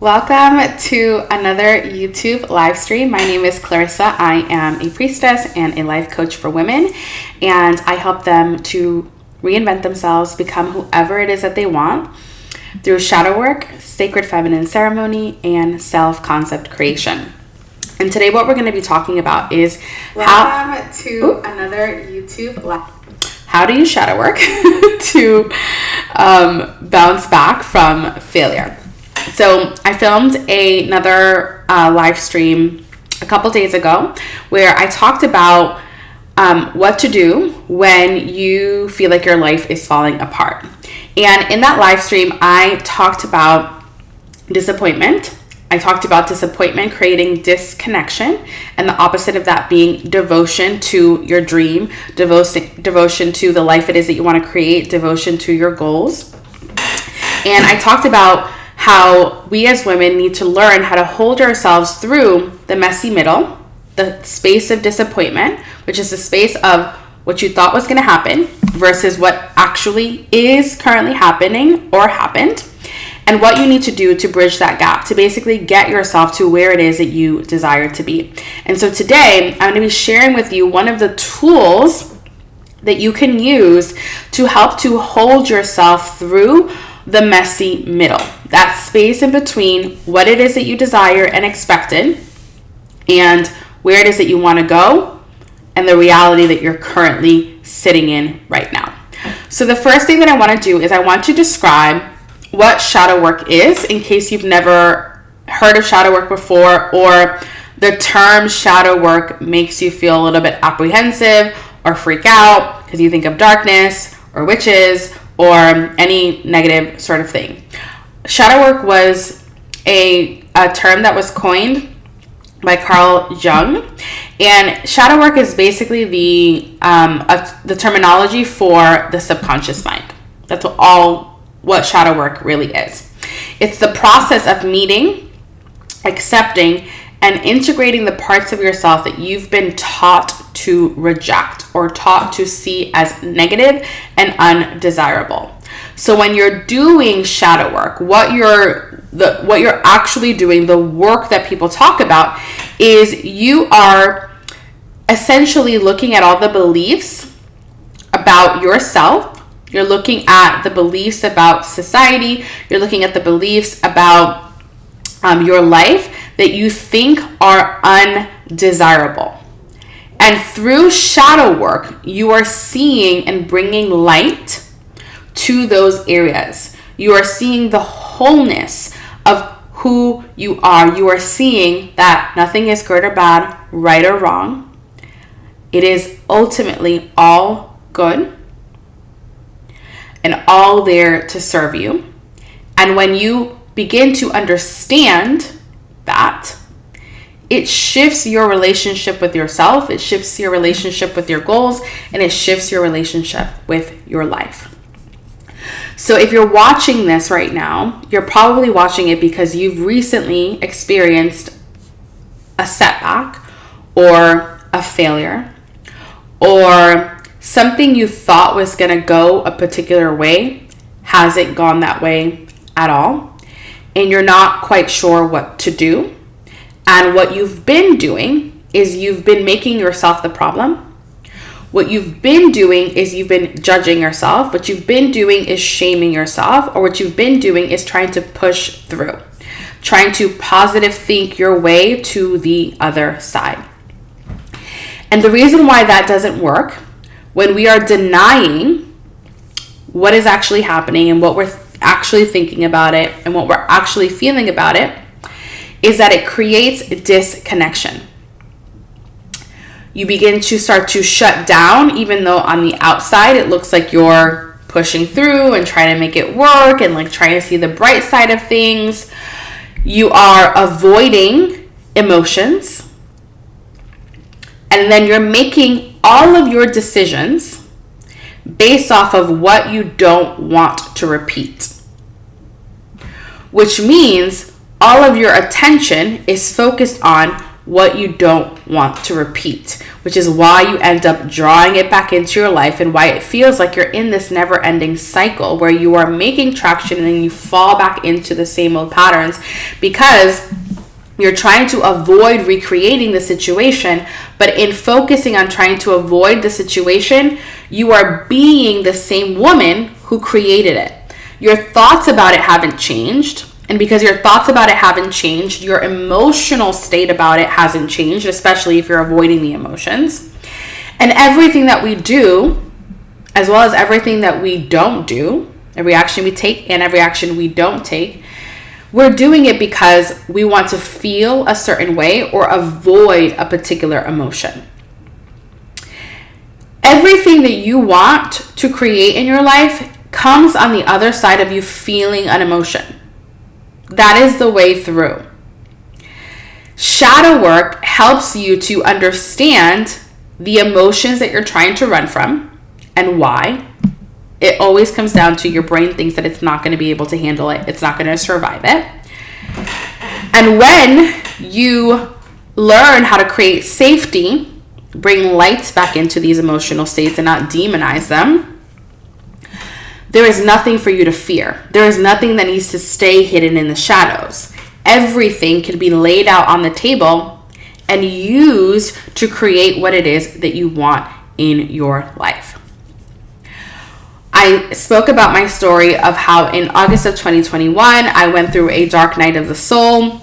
Welcome to another YouTube live stream. My name is Clarissa. I am a priestess and a life coach for women, and I help them to reinvent themselves, become whoever it is that they want through shadow work, sacred feminine ceremony, and self-concept creation. And today what we're going to be talking about is how do you shadow work to bounce back from failure. So I filmed another live stream a couple days ago where I talked about what to do when you feel like your life is falling apart. And in that live stream, I talked about disappointment. I talked about disappointment creating disconnection, and the opposite of that being devotion to your dream, devotion to the life it is that you want to create, devotion to your goals. And I talked about how we as women need to learn how to hold ourselves through the messy middle, the space of disappointment, which is the space of what you thought was going to happen versus what actually is currently happening or happened, and what you need to do to bridge that gap, to basically get yourself to where it is that you desire to be. And so today, I'm going to be sharing with you one of the tools that you can use to help to hold yourself through the messy middle, that space in between what it is that you desire and expected and where it is that you want to go and the reality that you're currently sitting in right now. So the first thing that I want to do is I want to describe what shadow work is, in case you've never heard of shadow work before, or the term shadow work makes you feel a little bit apprehensive or freak out because you think of darkness or witches or any negative sort of thing. Shadow work was a term that was coined by Carl Jung, and shadow work is basically the terminology for the subconscious mind. That's what shadow work really is. It's the process of meeting, accepting, and integrating the parts of yourself that you've been taught to reject or taught to see as negative and undesirable. So when you're doing shadow work, what you're actually doing, the work that people talk about, is you are essentially looking at all the beliefs about yourself. You're looking at the beliefs about society. You're looking at the beliefs about your life that you think are undesirable. And through shadow work, you are seeing and bringing light to those areas. You are seeing the wholeness of who you are. You are seeing that nothing is good or bad, right or wrong. It is ultimately all good and all there to serve you. And when you begin to understand that, it shifts your relationship with yourself, it shifts your relationship with your goals, and it shifts your relationship with your life. So if you're watching this right now, you're probably watching it because you've recently experienced a setback or a failure or something you thought was going to go a particular way hasn't gone that way at all, and you're not quite sure what to do. And what you've been doing is you've been making yourself the problem. What you've been doing is you've been judging yourself. What you've been doing is shaming yourself, or what you've been doing is trying to push through, trying to positive think your way to the other side. And the reason why that doesn't work, when we are denying what is actually happening and what we're actually thinking about it and what we're actually feeling about it, is that it creates disconnection. You begin to start to shut down, even though on the outside it looks like you're pushing through and trying to make it work and like trying to see the bright side of things. You are avoiding emotions, and then you're making all of your decisions based off of what you don't want to repeat, which means all of your attention is focused on what you don't want to repeat, which is why you end up drawing it back into your life and why it feels like you're in this never-ending cycle where you are making traction and then you fall back into the same old patterns because you're trying to avoid recreating the situation. But in focusing on trying to avoid the situation, you are being the same woman who created it. Your thoughts about it haven't changed. And because your thoughts about it haven't changed, your emotional state about it hasn't changed, especially if you're avoiding the emotions. And everything that we do, as well as everything that we don't do, every action we take and every action we don't take, we're doing it because we want to feel a certain way or avoid a particular emotion. Everything that you want to create in your life comes on the other side of you feeling an emotion. That is the way through. Shadow work helps you to understand the emotions that you're trying to run from and why. It always comes down to your brain thinks that it's not going to be able to handle it. It's not going to survive it. And when you learn how to create safety, bring light back into these emotional states and not demonize them, there is nothing for you to fear. There is nothing that needs to stay hidden in the shadows. Everything can be laid out on the table and used to create what it is that you want in your life. I spoke about my story of how in August of 2021, I went through a dark night of the soul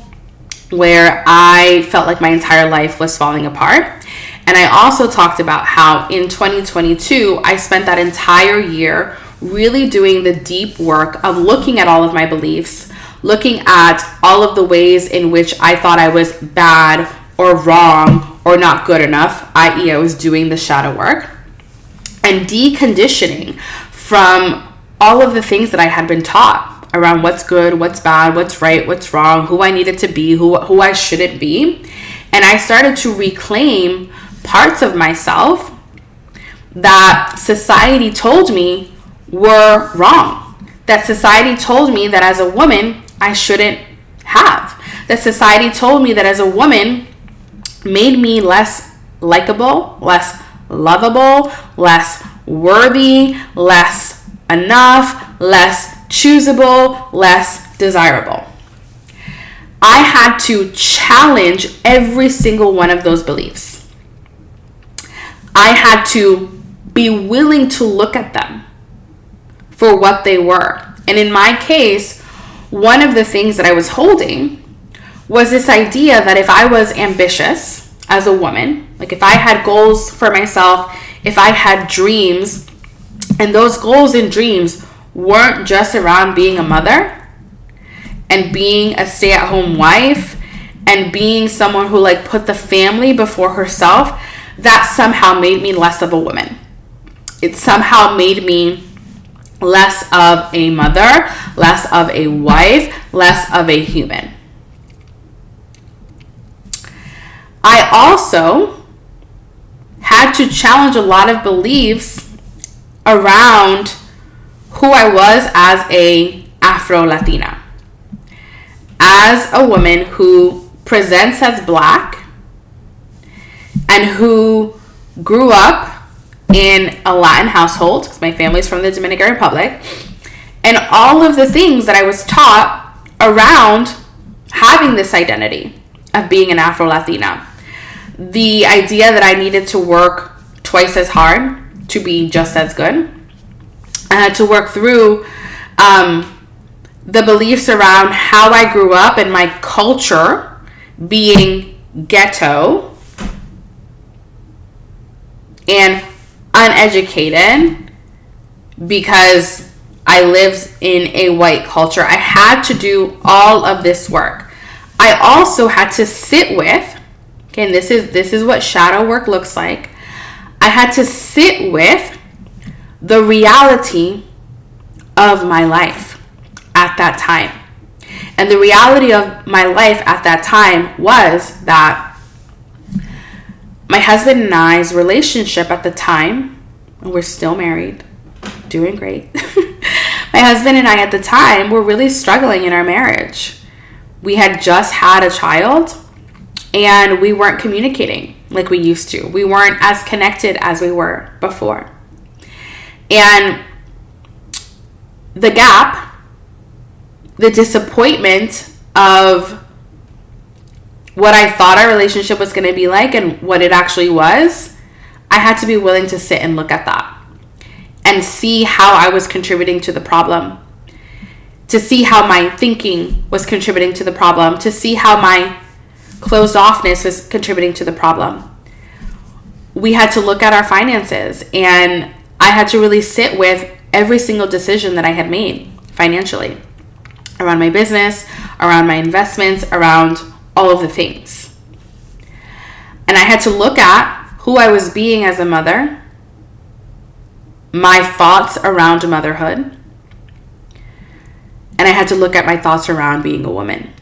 where I felt like my entire life was falling apart. And I also talked about how in 2022, I spent that entire year really doing the deep work of looking at all of my beliefs, looking at all of the ways in which I thought I was bad or wrong or not good enough, i.e. I was doing the shadow work, and deconditioning from all of the things that I had been taught around what's good, what's bad, what's right, what's wrong, who I needed to be, who I shouldn't be. And I started to reclaim parts of myself that society told me were wrong, that society told me that as a woman I shouldn't have, that society told me that as a woman made me less likable, less lovable, less worthy, less enough, less choosable, less desirable. I had to challenge every single one of those beliefs. I had to be willing to look at them for what they were. And in my case, one of the things that I was holding was this idea that if I was ambitious as a woman, like if I had goals for myself, if I had dreams, and those goals and dreams weren't just around being a mother and being a stay-at-home wife and being someone who like put the family before herself, that somehow made me less of a woman. It somehow made me less of a mother, less of a wife, less of a human. I also had to challenge a lot of beliefs around who I was as a Afro-Latina, as a woman who presents as Black and who grew up in a Latin household, because my family's from the Dominican Republic, and all of the things that I was taught around having this identity of being an Afro-Latina. The idea that I needed to work twice as hard to be just as good. I had to work through the beliefs around how I grew up and my culture being ghetto and uneducated because I lived in a white culture. I had to do all of this work. I also had to sit with, okay, and this is what shadow work looks like. I had to sit with the reality of my life at that time. And the reality of my life at that time was that my husband and I's relationship at the time, and we're still married, doing great. My husband and I at the time were really struggling in our marriage. We had just had a child and we weren't communicating. like we used to. We weren't as connected as we were before. And the gap, the disappointment of what I thought our relationship was going to be like and what it actually was, I had to be willing to sit and look at that and see how I was contributing to the problem, to see how my thinking was contributing to the problem, to see how my closed offness was contributing to the problem. We had to look at our finances, and I had to really sit with every single decision that I had made financially, around my business, around my investments, around all of the things. And I had to look at who I was being as a mother, my thoughts around motherhood, and I had to look at my thoughts around being a woman.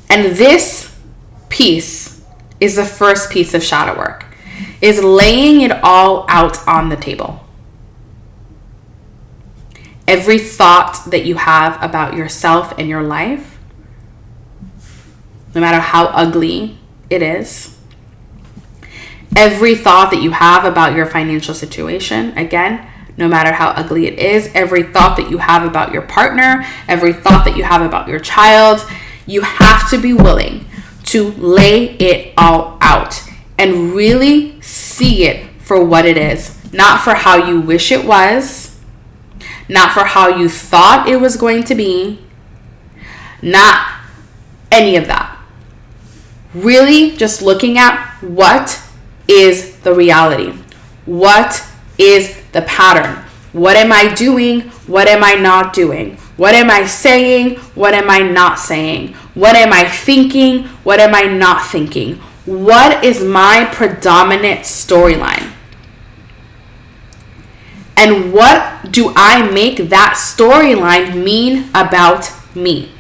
And this piece is the first piece of shadow work, is laying it all out on the table. Every thought that you have about yourself and your life, no matter how ugly it is, every thought that you have about your financial situation, again, no matter how ugly it is, every thought that you have about your partner, every thought that you have about your child, you have to be willing to lay it all out and really see it for what it is. Not for how you wish it was, not for how you thought it was going to be, not any of that. Really just looking at what is the reality. What is the pattern? What am I doing? What am I not doing? What am I saying? What am I not saying? What am I thinking? What am I not thinking? What is my predominant storyline? And what do I make that storyline mean about me?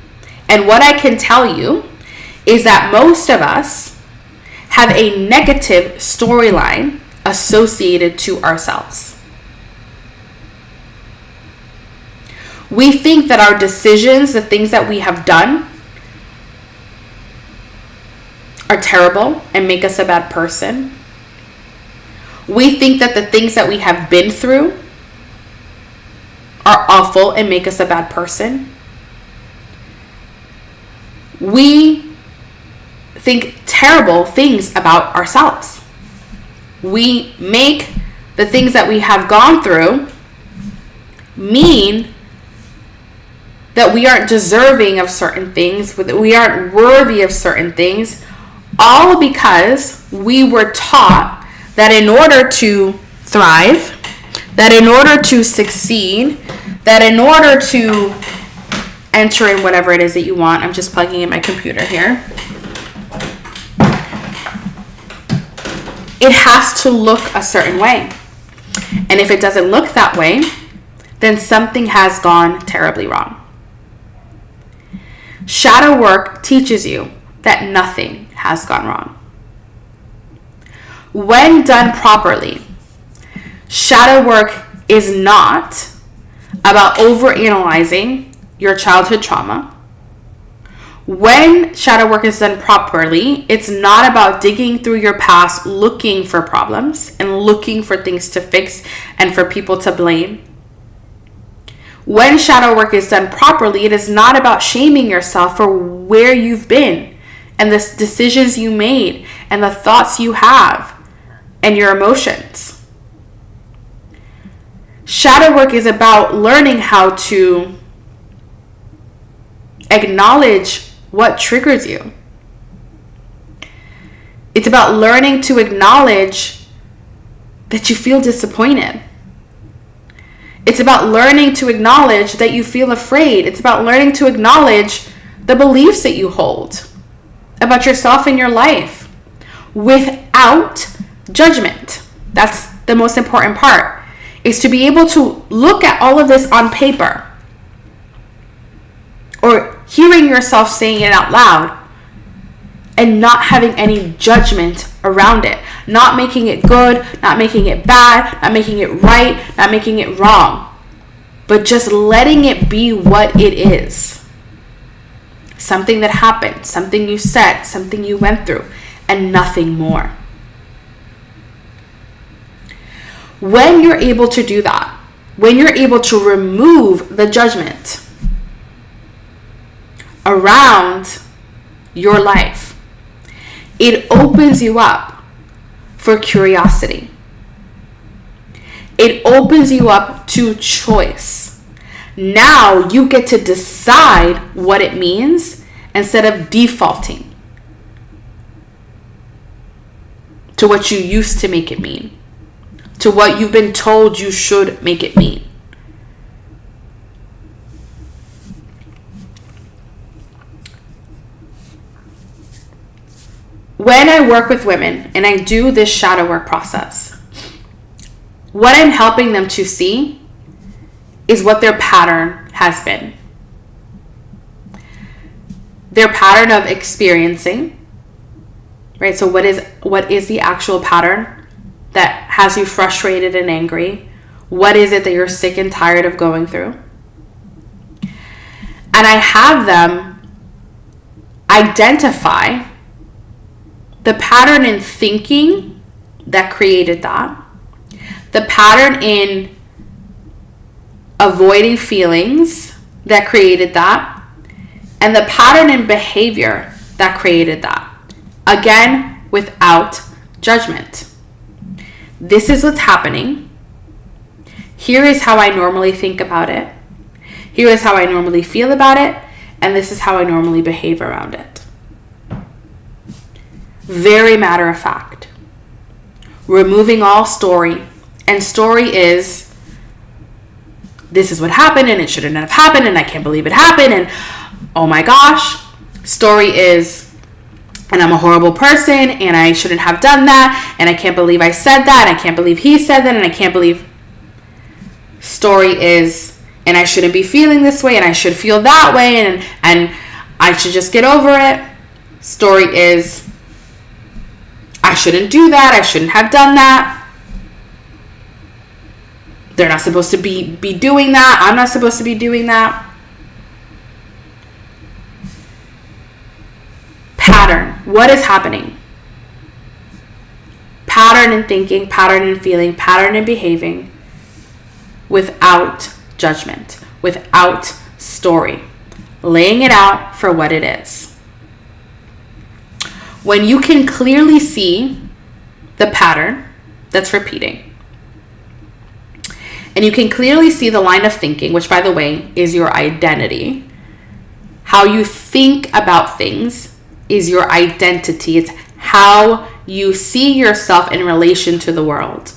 And what I can tell you is that most of us have a negative storyline associated to ourselves. We think that our decisions, the things that we have done, are terrible and make us a bad person. We think that the things that we have been through are awful and make us a bad person. We think terrible things about ourselves. We make the things that we have gone through mean that we aren't deserving of certain things, that we aren't worthy of certain things, all because we were taught that in order to thrive, that in order to succeed, that in order to enter in whatever it is that you want, I'm just plugging in my computer here, it has to look a certain way. And if it doesn't look that way, then something has gone terribly wrong. Shadow work teaches you that nothing has gone wrong. When done properly, shadow work is not about overanalyzing your childhood trauma. When shadow work is done properly, it's not about digging through your past, looking for problems and looking for things to fix and for people to blame. When shadow work is done properly, it is not about shaming yourself for where you've been and the decisions you made and the thoughts you have and your emotions. Shadow work is about learning how to acknowledge what triggers you. It's about learning to acknowledge that you feel disappointed. It's about learning to acknowledge that you feel afraid. It's about learning to acknowledge the beliefs that you hold about yourself and your life without judgment. That's the most important part, is to be able to look at all of this on paper or hearing yourself saying it out loud and not having any judgment around it, not making it good, not making it bad, not making it right, not making it wrong, but just letting it be what it is. Something that happened, something you said, something you went through, and nothing more. When you're able to do that, when you're able to remove the judgment around your life, it opens you up for curiosity. It opens you up to choice. Now you get to decide what it means instead of defaulting to what you used to make it mean, to what you've been told you should make it mean. When I work with women and I do this shadow work process, what I'm helping them to see is what their pattern has been. Their pattern of experiencing, right? So what is the actual pattern that has you frustrated and angry? What is it that you're sick and tired of going through? And I have them identify the pattern in thinking that created that, the pattern in avoiding feelings that created that, and the pattern in behavior that created that. Again, without judgment. This is what's happening. Here is how I normally think about it. Here is how I normally feel about it. And this is how I normally behave around it. Very matter of fact. Removing all story. And story is, this is what happened and it shouldn't have happened and I can't believe it happened and oh my gosh. Story is, and I'm a horrible person and I shouldn't have done that and I can't believe I said that and I can't believe he said that and I can't believe. Story is, and I shouldn't be feeling this way and I should feel that way and I should just get over it. Story is, I shouldn't do that. I shouldn't have done that. They're not supposed to be doing that. I'm not supposed to be doing that. Pattern. What is happening? Pattern in thinking, pattern in feeling, pattern in behaving without judgment, without story. Laying it out for what it is. When you can clearly see the pattern that's repeating, and you can clearly see the line of thinking, which, by the way, is your identity. How you think about things is your identity. It's how you see yourself in relation to the world.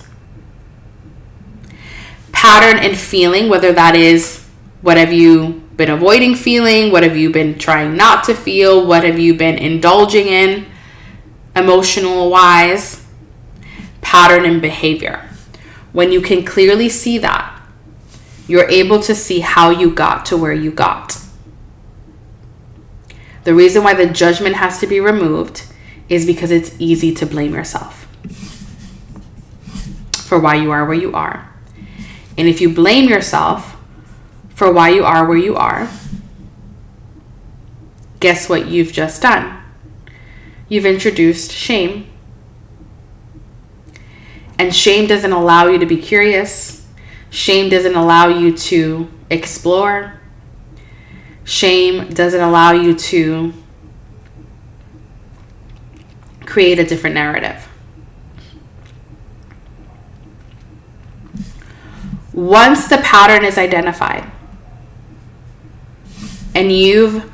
Pattern and feeling, whether that is what have you been avoiding feeling, what have you been trying not to feel, what have you been indulging in emotional wise. Pattern and behavior. When you can clearly see that, you're able to see how you got to where you got. The reason why the judgment has to be removed is because it's easy to blame yourself for why you are where you are. And if you blame yourself for why you are where you are, guess what you've just done? You've introduced shame. And shame doesn't allow you to be curious. Shame doesn't allow you to explore. Shame doesn't allow you to create a different narrative. Once the pattern is identified and you've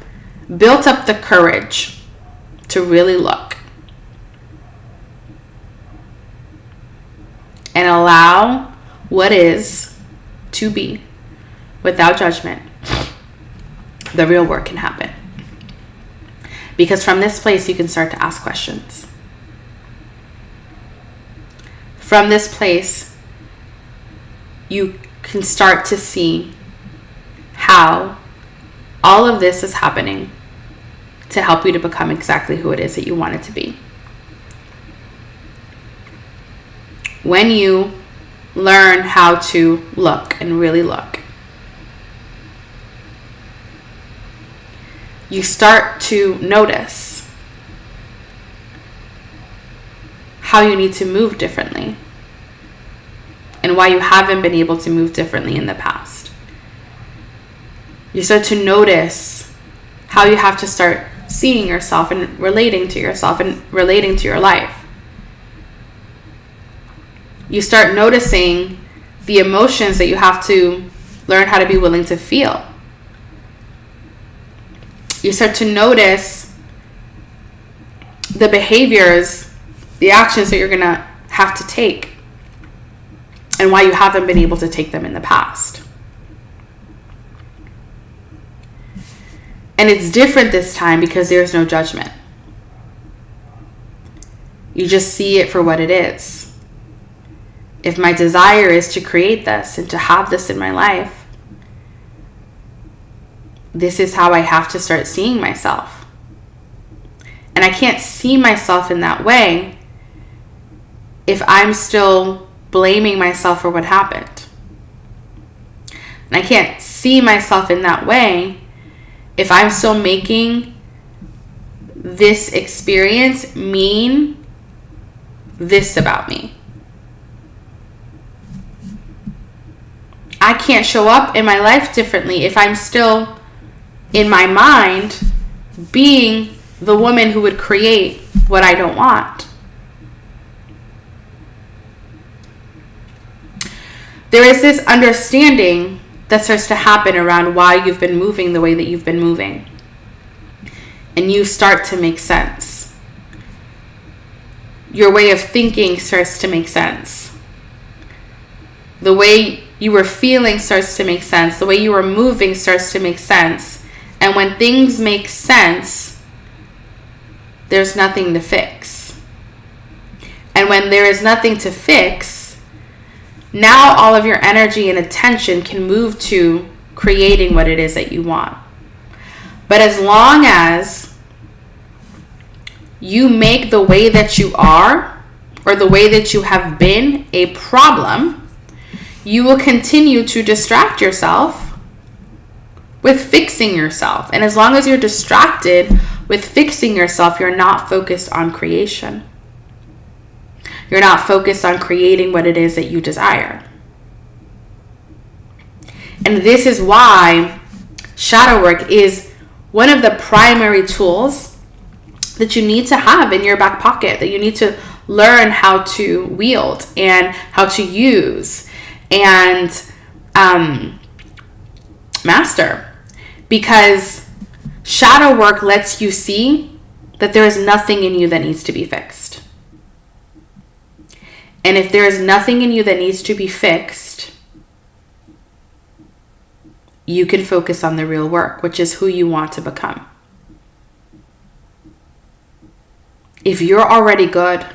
built up the courage to really look and allow what is to be without judgment, the real work can happen. Because from this place, you can start to ask questions. From this place, you can start to see how all of this is happening to help you to become exactly who it is that you want it to be. When you learn how to look and really look, you start to notice how you need to move differently and why you haven't been able to move differently in the past. You start to notice how you have to start seeing yourself and relating to yourself and relating to your life. You start noticing the emotions that you have to learn how to be willing to feel. You start to notice the behaviors, the actions that you're going to have to take, and why you haven't been able to take them in the past. And it's different this time because there's no judgment. You just see it for what it is. If my desire is to create this and to have this in my life, this is how I have to start seeing myself. And I can't see myself in that way if I'm still blaming myself for what happened. And I can't see myself in that way if I'm still making this experience mean this about me. I can't show up in my life differently if I'm still, in my mind, being the woman who would create what I don't want. There is this understanding that starts to happen around why you've been moving the way that you've been moving. And you start to make sense. Your way of thinking starts to make sense. The way you were feeling starts to make sense. The way you were moving starts to make sense. And when things make sense, there's nothing to fix. And when there is nothing to fix, now all of your energy and attention can move to creating what it is that you want. But as long as you make the way that you are or the way that you have been a problem, you will continue to distract yourself with fixing yourself. And as long as you're distracted with fixing yourself, you're not focused on creation. You're not focused on creating what it is that you desire. And this is why shadow work is one of the primary tools that you need to have in your back pocket, that you need to learn how to wield and how to use and master. Because shadow work lets you see that there is nothing in you that needs to be fixed. And if there is nothing in you that needs to be fixed, you can focus on the real work, which is who you want to become. If you're already good,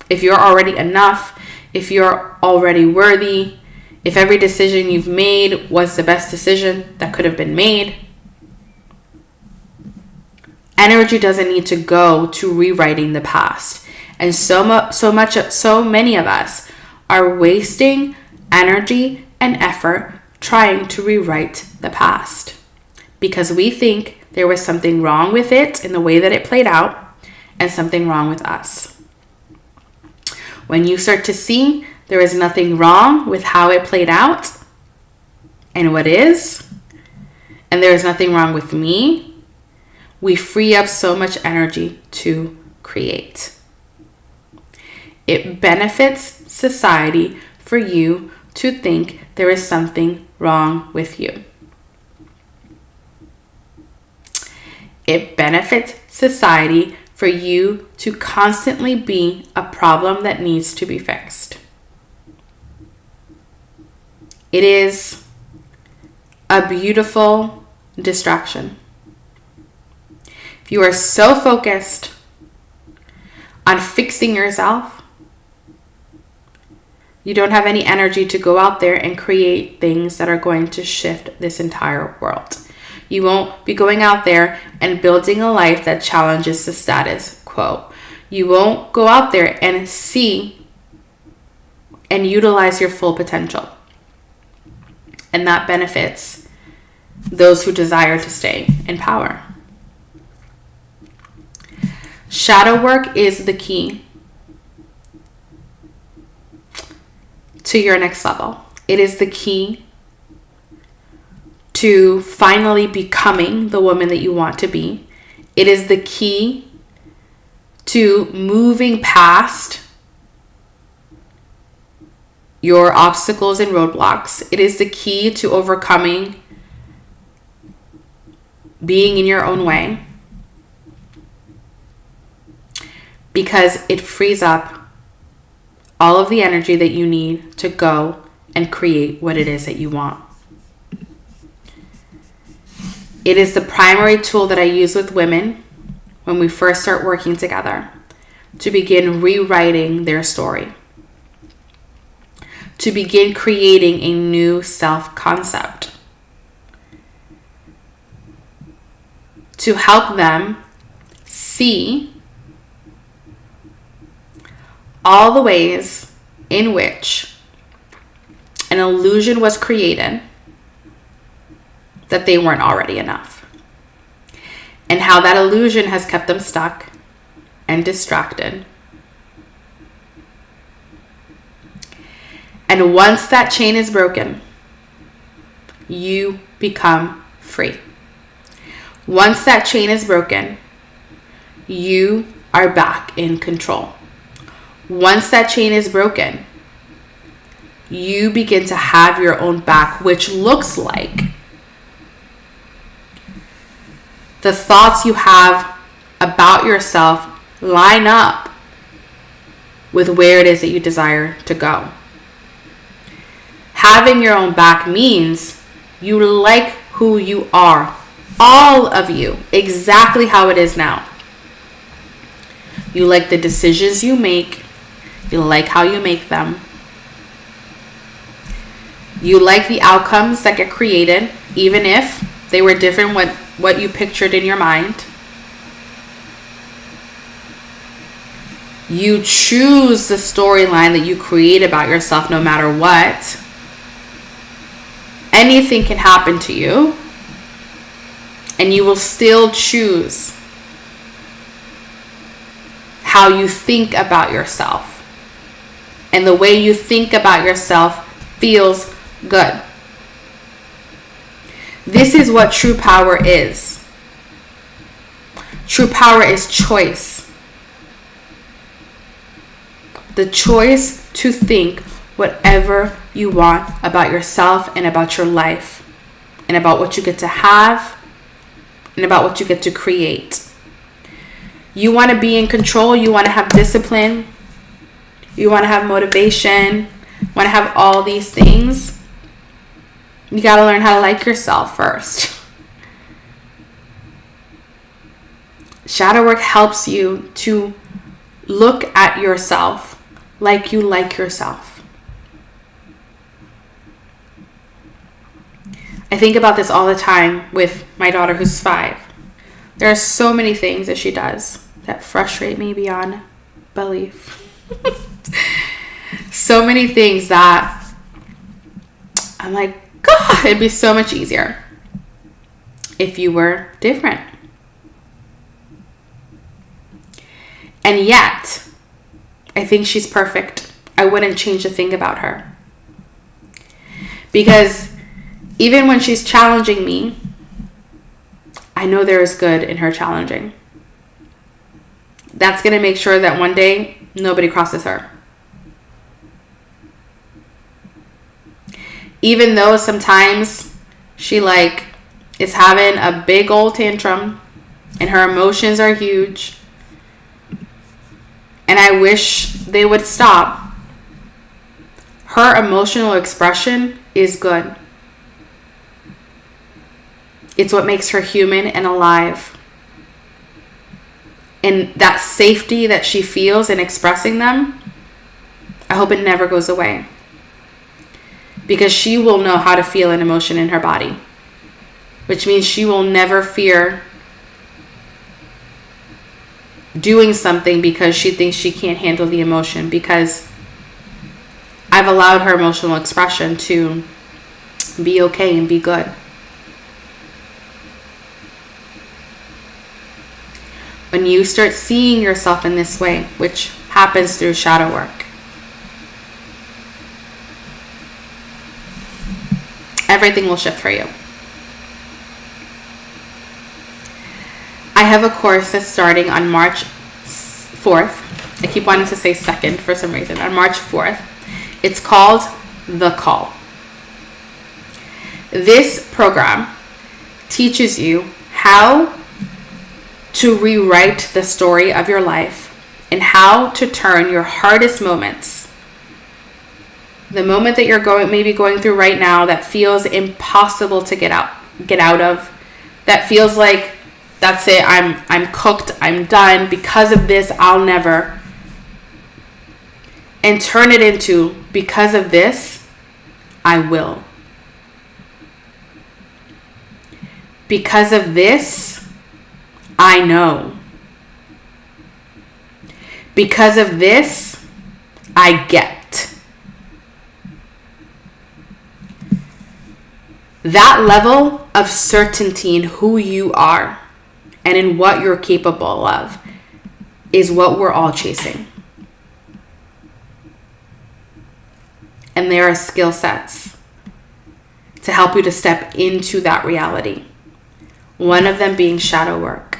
if you're already enough, if you're already worthy, if every decision you've made was the best decision that could have been made, energy doesn't need to go to rewriting the past. And so many of us are wasting energy and effort trying to rewrite the past because we think there was something wrong with it in the way that it played out and something wrong with us. When you start to see there is nothing wrong with how it played out and what is, and there is nothing wrong with me, we free up so much energy to create. It benefits society for you to think there is something wrong with you. It benefits society for you to constantly be a problem that needs to be fixed. It is a beautiful distraction. If you are so focused on fixing yourself, you don't have any energy to go out there and create things that are going to shift this entire world. You won't be going out there and building a life that challenges the status quo. You won't go out there and see and utilize your full potential. And that benefits those who desire to stay in power. Shadow work is the key to your next level. It is the key to finally becoming the woman that you want to be. It is the key to moving past your obstacles and roadblocks. It is the key to overcoming being in your own way, because it frees up all of the energy that you need to go and create what it is that you want. It is the primary tool that I use with women when we first start working together to begin rewriting their story, to begin creating a new self-concept, to help them see all the ways in which an illusion was created that they weren't already enough, and how that illusion has kept them stuck and distracted. And once that chain is broken, you become free. Once that chain is broken, you are back in control. Once that chain is broken, you begin to have your own back, which looks like the thoughts you have about yourself line up with where it is that you desire to go. Having your own back means you like who you are, all of you, exactly how it is now. You like the decisions you make. You like how you make them. You like the outcomes that get created, even if they were different what you pictured in your mind. You choose the storyline that you create about yourself no matter what. Anything can happen to you, and you will still choose how you think about yourself. And the way you think about yourself feels good. This is what true power is. True power is choice. The choice to think whatever you want about yourself and about your life, and about what you get to have, and about what you get to create. You want to be in control. You want to have discipline. You want to have motivation. You want to have all these things. You got to learn how to like yourself first. Shadow work helps you to look at yourself like you like yourself. I think about this all the time with my daughter who's 5. There are so many things that she does that frustrate me beyond belief. So many things that I'm like, God, it'd be so much easier if you were different. And yet, I think she's perfect. I wouldn't change a thing about her. Because even when she's challenging me, I know there is good in her challenging. That's going to make sure that one day nobody crosses her. Even though sometimes she is having a big old tantrum and her emotions are huge, and I wish they would stop, her emotional expression is good. It's what makes her human and alive. And that safety that she feels in expressing them, I hope it never goes away. Because she will know how to feel an emotion in her body. Which means she will never fear doing something because she thinks she can't handle the emotion. Because I've allowed her emotional expression to be okay and be good. When you start seeing yourself in this way, which happens through shadow work, everything will shift for you. I have a course that's starting on March 4th. I keep wanting to say 2nd for some reason. On March 4th. It's called The Call. This program teaches you how to rewrite the story of your life and how to turn your hardest moments, the moment that you're maybe going through right now that feels impossible to get out of, that feels like that's it, I'm cooked, I'm done, because of this I'll never, and turn it into, because of this I will. Because of this, I know. Because of this, I get. That level of certainty in who you are and in what you're capable of is what we're all chasing. And there are skill sets to help you to step into that reality. One of them being shadow work.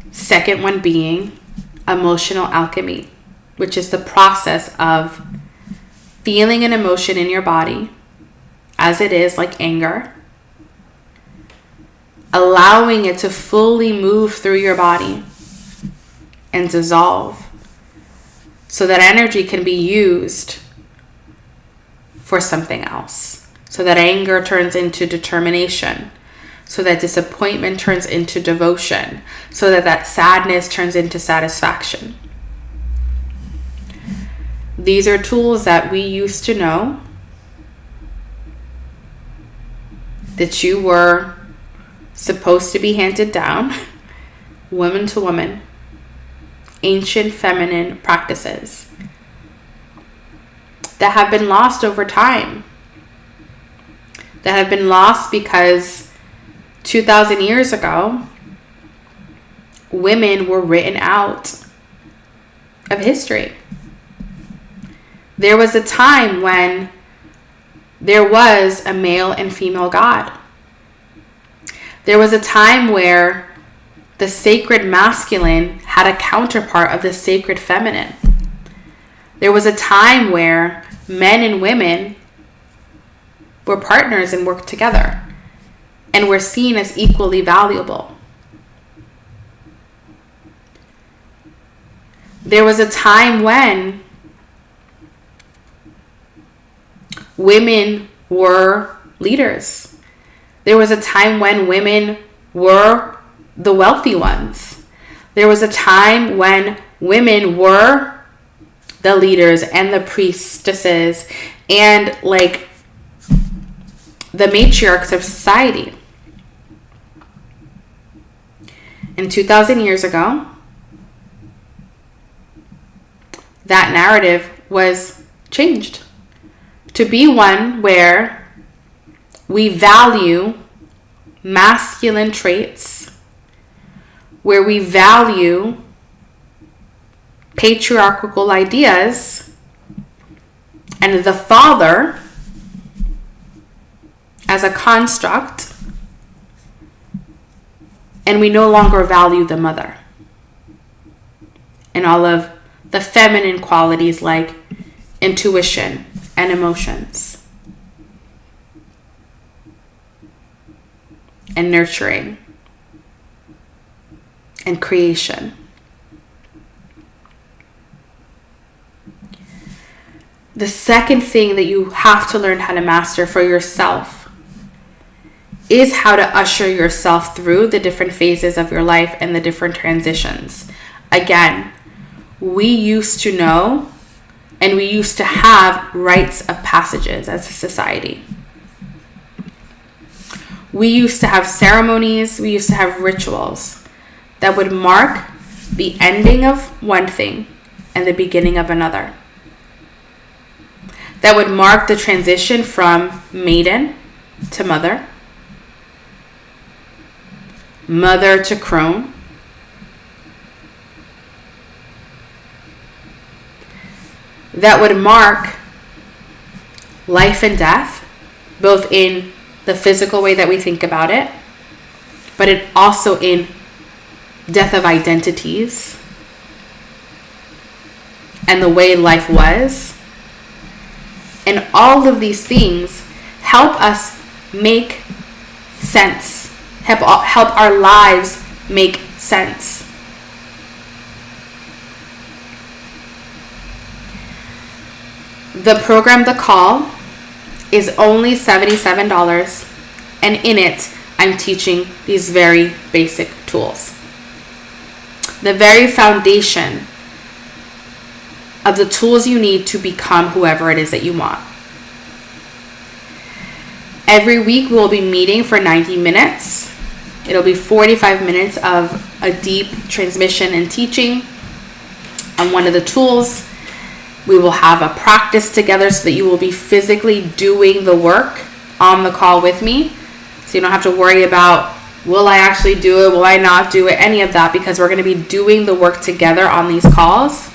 Second one being emotional alchemy, which is the process of feeling an emotion in your body as it is, like anger, allowing it to fully move through your body and dissolve so that energy can be used for something else. So that anger turns into determination. So that disappointment turns into devotion. So that sadness turns into satisfaction. These are tools that we used to know that you were supposed to be handed down, woman to woman, ancient feminine practices that have been lost over time. That have been lost because 2,000 years ago, women were written out of history. There was a time when there was a male and female God. There was a time where the sacred masculine had a counterpart of the sacred feminine. There was a time where men and women were partners and worked together and were seen as equally valuable. There was a time when women were leaders. There was a time when women were the wealthy ones. There was a time when women were the leaders and the priestesses and like the matriarchs of society. And 2,000 years ago, that narrative was changed to be one where we value masculine traits, where we value patriarchal ideas, and the father as a construct, and we no longer value the mother and all of the feminine qualities like intuition and emotions and nurturing and creation. The second thing that you have to learn how to master for yourself is how to usher yourself through the different phases of your life and the different transitions. Again, we used to know and we used to have rites of passages as a society. We used to have ceremonies, we used to have rituals that would mark the ending of one thing and the beginning of another. That would mark the transition from maiden to mother, mother to crone, that would mark life and death, both in the physical way that we think about it, but it also in death of identities and the way life was. And all of these things help us make sense, help our lives make sense. The program, The Call, is only $77, and in it, I'm teaching these very basic tools. The very foundation of the tools you need to become whoever it is that you want. Every week, we'll be meeting for 90 minutes. It'll be 45 minutes of a deep transmission and teaching on one of the tools. We will have a practice together so that you will be physically doing the work on the call with me. So you don't have to worry about, will I actually do it? Will I not do it? Any of that, because we're going to be doing the work together on these calls.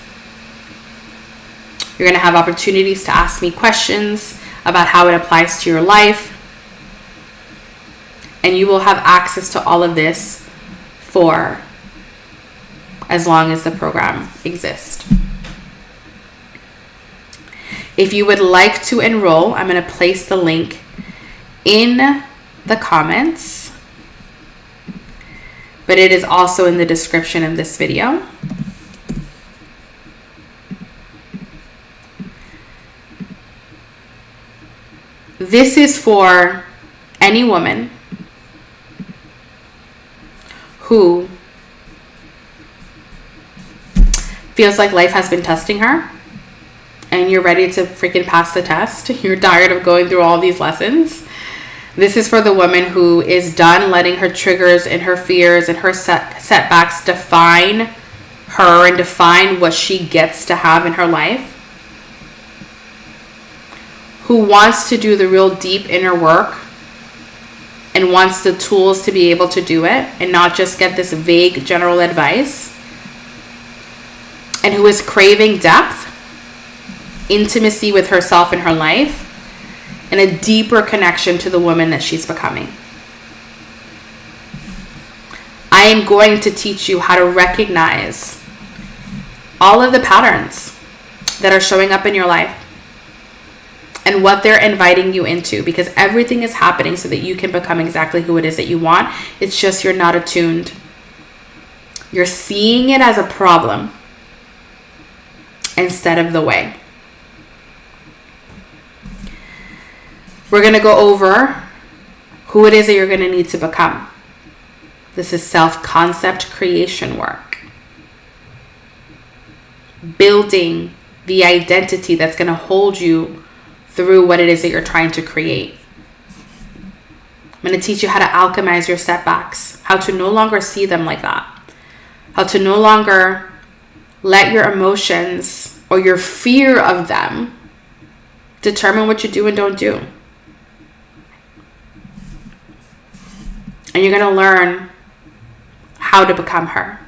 You're going to have opportunities to ask me questions about how it applies to your life. And you will have access to all of this for as long as the program exists. If you would like to enroll, I'm going to place the link in the comments, but it is also in the description of this video. This is for any woman who feels like life has been testing her and you're ready to freaking pass the test. You're tired of going through all these lessons. This is for the woman who is done letting her triggers and her fears and her setbacks define her and define what she gets to have in her life. Who wants to do the real deep inner work and wants the tools to be able to do it and not just get this vague general advice. And who is craving depth, intimacy with herself and her life, and a deeper connection to the woman that she's becoming. I am going to teach you how to recognize all of the patterns that are showing up in your life and what they're inviting you into, because everything is happening so that you can become exactly who it is that you want. It's just you're not attuned. You're seeing it as a problem instead of the way. We're going to go over who it is that you're going to need to become. This is self-concept creation work. Building the identity that's going to hold you through what it is that you're trying to create. I'm going to teach you how to alchemize your setbacks, how to no longer see them like that, how to no longer let your emotions or your fear of them determine what you do and don't do. And you're going to learn how to become her.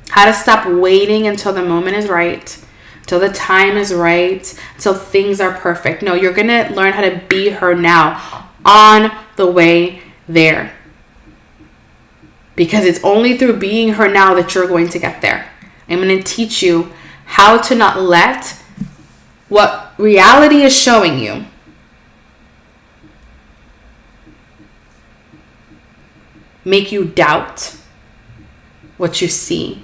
How to stop waiting until the moment is right, until the time is right, until things are perfect. No, you're going to learn how to be her now, on the way there. Because it's only through being her now that you're going to get there. I'm going to teach you how to not let what reality is showing you make you doubt what you see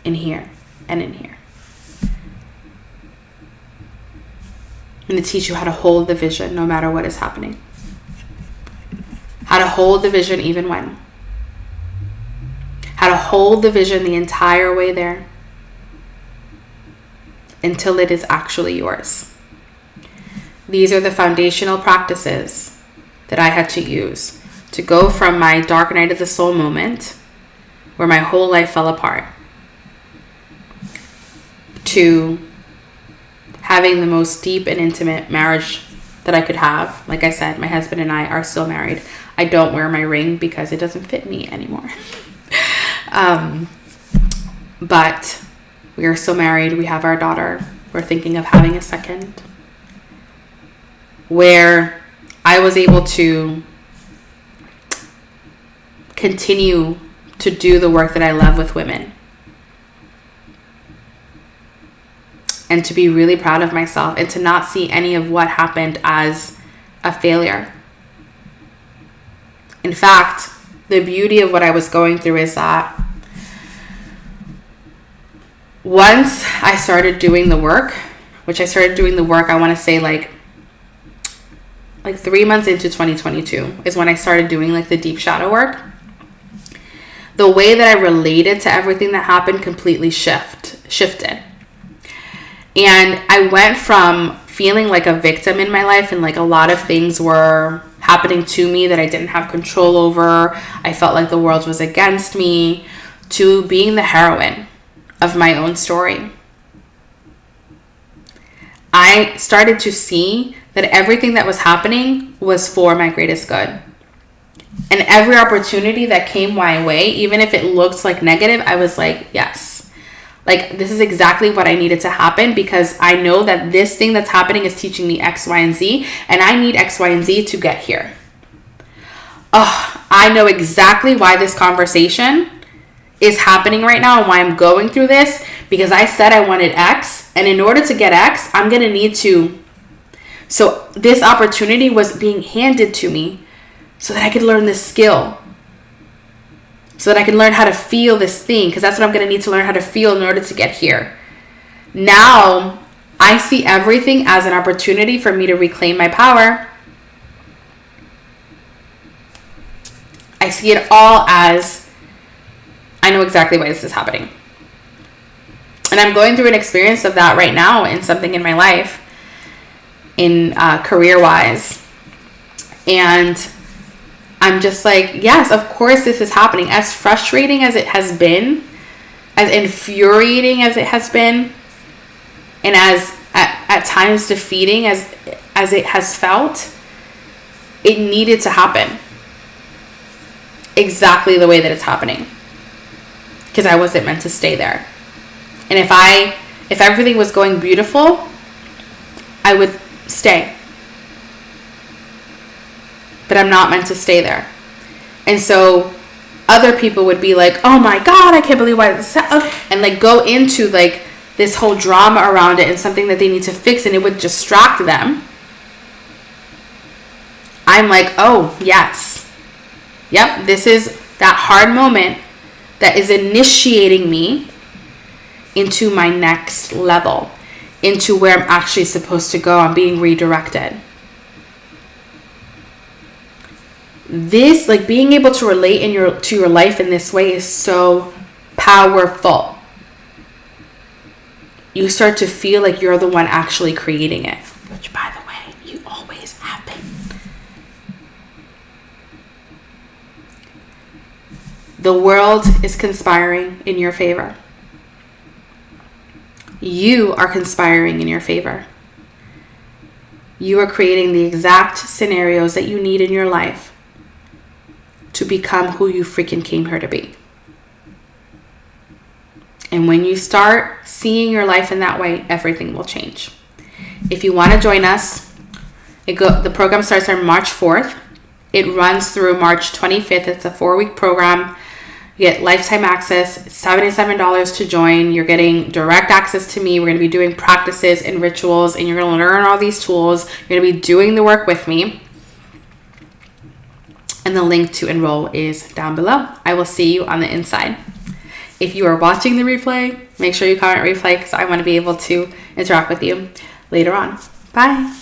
in here and in here. I'm going to teach you how to hold the vision no matter what is happening. How to hold the vision even when. How to hold the vision the entire way there until it is actually yours. These are the foundational practices that I had to use to go from my dark night of the soul moment, where my whole life fell apart, to having the most deep and intimate marriage that I could have. Like I said, my husband and I are still married. I don't wear my ring because it doesn't fit me anymore. But we are still married. We have our daughter. We're thinking of having a second. where I was able to continue to do the work that I love with women. And to be really proud of myself and to not see any of what happened as a failure. In fact, the beauty of what I was going through is that once I started doing the work, which I started doing the work, I want to say like 3 months into 2022 is when I started doing like the deep shadow work. The way that I related to everything that happened completely shifted. And I went from feeling like a victim in my life and like a lot of things were happening to me that I didn't have control over. I felt like the world was against me, to being the heroine of my own story. I started to see that everything that was happening was for my greatest good. And every opportunity that came my way, even if it looked like negative, I was like, yes. Like, this is exactly what I needed to happen, because I know that this thing that's happening is teaching me X, Y, and Z, and I need X, Y, and Z to get here. Oh, I know exactly why this conversation is happening right now and why I'm going through this, because I said I wanted X, and in order to get X, I'm going to need to. So this opportunity was being handed to me so that I could learn this skill, so that I can learn how to feel this thing, because that's what I'm going to need to learn how to feel in order to get here. Now, I see everything as an opportunity for me to reclaim my power. I see it all as, I know exactly why this is happening. And I'm going through an experience of that right now in something in my life, in career-wise. And I'm just like, yes, of course this is happening. As frustrating as it has been, as infuriating as it has been, and as at times defeating as it has felt, it needed to happen exactly the way that it's happening, because I wasn't meant to stay there. And if everything was going beautiful, I would stay. But I'm not meant to stay there. And so other people would be like, oh my God, I can't believe why this happened, and like go into like this whole drama around it and something that they need to fix, and it would distract them. I'm like, oh yes, yep, this is that hard moment that is initiating me into my next level, into where I'm actually supposed to go. I'm being redirected. This, like, being able to relate to your life in this way is so powerful. You start to feel like you're the one actually creating it, which, by the way, you always have been. The world is conspiring in your favor. You are conspiring in your favor. You are creating the exact scenarios that you need in your life to become who you freaking came here to be. And when you start seeing your life in that way, everything will change. If you want to join us, the program starts on March 4th. It runs through March 25th. It's a 4-week program. You get lifetime access, $77 to join. You're getting direct access to me. We're going to be doing practices and rituals, and you're going to learn all these tools. You're going to be doing the work with me. And the link to enroll is down below. I will see you on the inside. If you are watching the replay, make sure you comment replay, because I want to be able to interact with you later on. Bye.